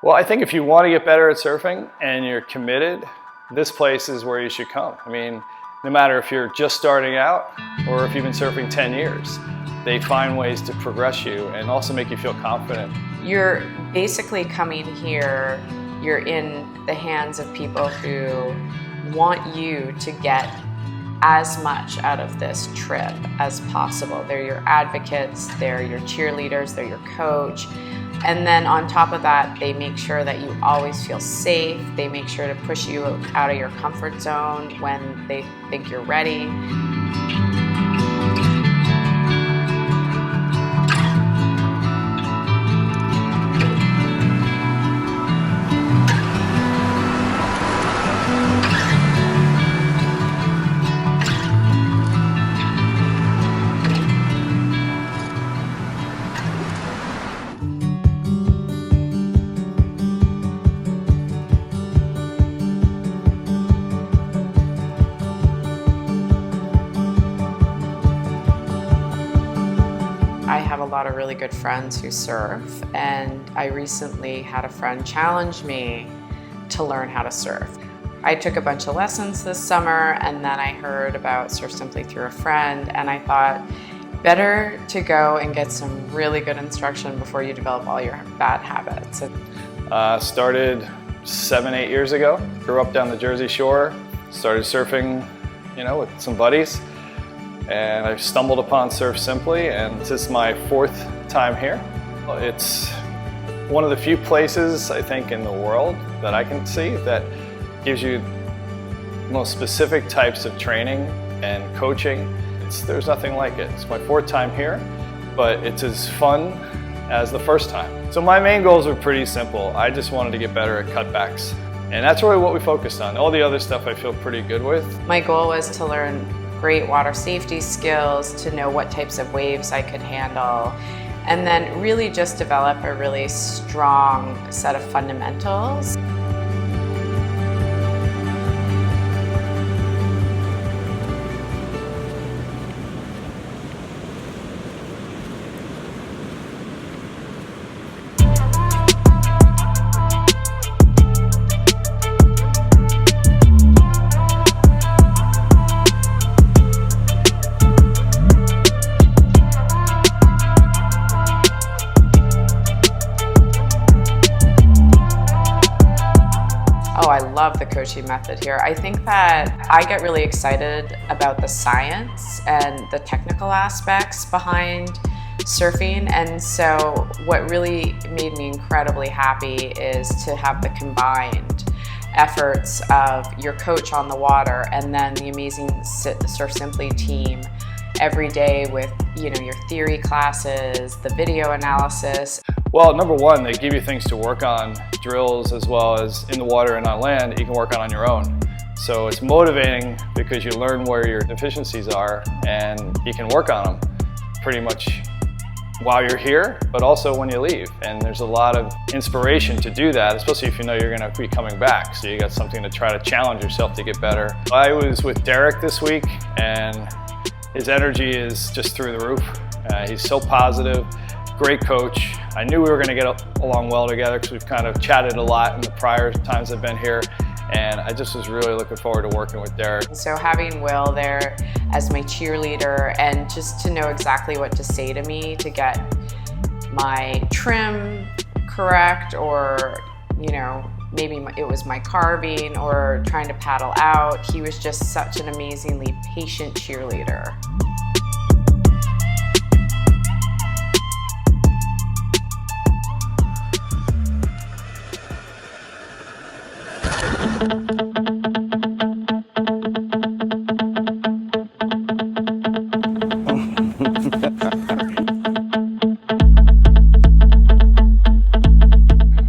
Well, I think if you want to get better at surfing and you're committed, this place is where you should come. I mean, no matter if you're just starting out or if you've been surfing 10 years, they find ways to progress you and also make you feel confident. You're basically coming here, you're in the hands of people who want you to get as much out of this trip as possible. They're your advocates, they're your cheerleaders, they're your coach. And then on top of that, they make sure that you always feel safe. They make sure to push you out of your comfort zone when they think you're ready. I have a lot of really good friends who surf, and I recently had a friend challenge me to learn how to surf. I took a bunch of lessons this summer, and then I heard about Surf Simply through a friend, and I thought, better to go and get some really good instruction before you develop all your bad habits. Started 7-8 years ago. Grew up down the Jersey Shore. Started surfing, with some buddies. And I stumbled upon Surf Simply, and this is my 4th time here. It's one of the few places, I think, in the world that I can see that gives you the most specific types of training and coaching. There's nothing like it. It's my 4th time here, but it's as fun as the first time. So my main goals were pretty simple. I just wanted to get better at cutbacks. And that's really what we focused on. All the other stuff I feel pretty good with. My goal was to learn great water safety skills, to know what types of waves I could handle, and then really just develop a really strong set of fundamentals. Oh, I love the coaching method here. I think that I get really excited about the science and the technical aspects behind surfing. And so what really made me incredibly happy is to have the combined efforts of your coach on the water and then the amazing Surf Simply team every day with your theory classes, the video analysis. Well, number one, they give you things to work on, drills as well as in the water and on land, you can work on your own. So it's motivating because you learn where your deficiencies are and you can work on them pretty much while you're here, but also when you leave. And there's a lot of inspiration to do that, especially if you know you're going to be coming back. So you got something to try to challenge yourself to get better. I was with Derek this week, and his energy is just through the roof. He's so positive, great coach. I knew we were going to get along well together because we've kind of chatted a lot in the prior times I've been here, and I just was really looking forward to working with Derek. So having Will there as my cheerleader and just to know exactly what to say to me to get my trim correct, or maybe it was my carving or trying to paddle out. He was just such an amazingly patient cheerleader.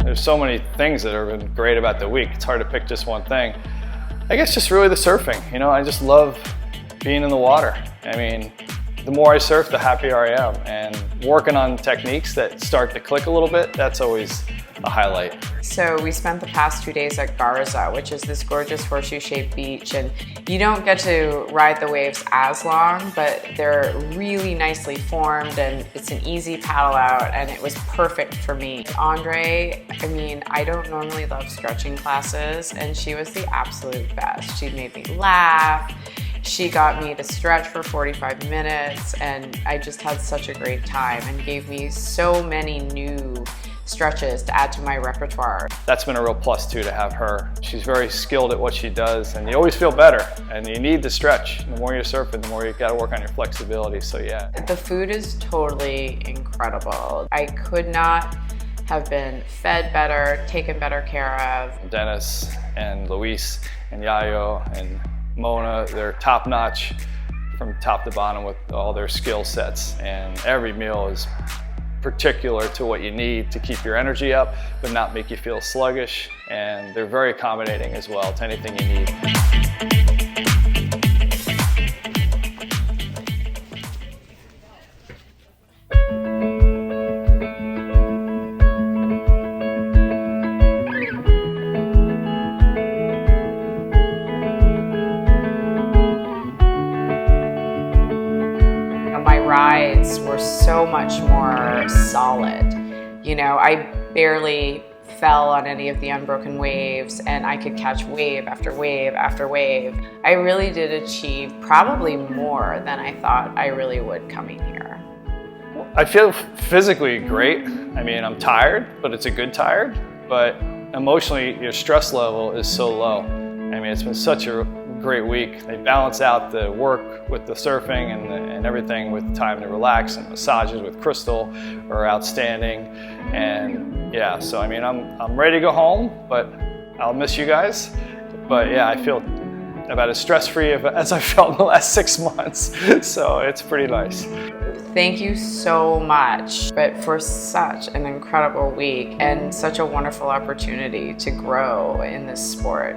There's so many things that have been great about the week. It's hard to pick just one thing. I guess just really the surfing. I just love being in the water. I mean, the more I surf, the happier I am. And working on techniques that start to click a little bit, that's always a highlight. So we spent the past 2 days at Garza, which is this gorgeous horseshoe-shaped beach, and you don't get to ride the waves as long, but they're really nicely formed and it's an easy paddle out, and it was perfect for me. Andre, I mean, I don't normally love stretching classes, and she was the absolute best. She made me laugh. She got me to stretch for 45 minutes, and I just had such a great time and gave me so many new stretches to add to my repertoire. That's been a real plus too, to have her. She's very skilled at what she does, and you always feel better, and you need to stretch. The more you're surfing, the more you got to work on your flexibility, so yeah. The food is totally incredible. I could not have been fed better, taken better care of. Dennis and Luis and Yayo and Mona, they're top notch from top to bottom with all their skill sets, and every meal is particular to what you need to keep your energy up but not make you feel sluggish, and they're very accommodating as well to anything you need. My rides were so much more solid. You know, I barely fell on any of the unbroken waves, and I could catch wave after wave after wave. I really did achieve probably more than I thought I really would coming here. I feel physically great. I mean, I'm tired, but it's a good tired. But emotionally, your stress level is so low. I mean, it's been such a great week. They balance out the work with the surfing and everything with time to relax, and massages with Crystal are outstanding. And yeah, so I mean, I'm ready to go home, but I'll miss you guys. But yeah, I feel about as stress-free as I felt in the last 6 months. So it's pretty nice. Thank you so much, but for such an incredible week and such a wonderful opportunity to grow in this sport.